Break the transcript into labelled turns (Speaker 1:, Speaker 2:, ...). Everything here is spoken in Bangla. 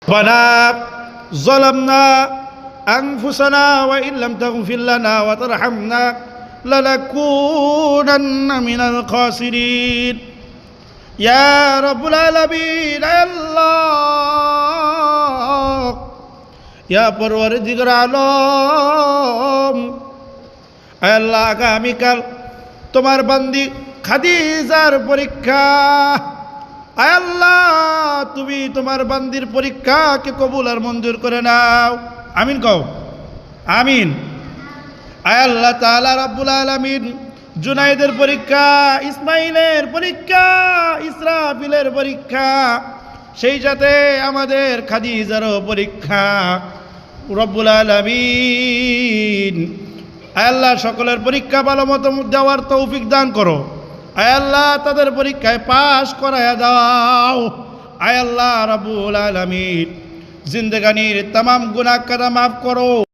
Speaker 1: ربنا ظلمنا أنفسنا وإن لم تغفر لنا وترحمنا لنكونن من الخاسرين يا رب العالمين الله يا পরওয়ারদিগার আলম আল্লাহ আগামীকাল তোমার বান্দি খাদিজার পরীক্ষা আল্লাহ তুমি তোমার বান্দির পরীক্ষাকে কবুল আর মঞ্জুর করে নাও আমিন কও আমিন আল্লাহ তাআলা রাব্বুল আলামিন জুনাইদের পরীক্ষা ইসমাইলের পরীক্ষা ইসরাফিলের পরীক্ষা সেই সাথে আমাদের খাদিজারও পরীক্ষা রব্বুল আলামিন আল্লাহ সকলের পরীক্ষা ভালো মতো দেওয়ার তৌফিক দান করো আল্লাহ তাদের পরীক্ষায় পাশ করায়া দাও আল্লাহ রাব্বুল আলামিন জিন্দেগানির तमाम গুনাহ কাদা মাফ করো।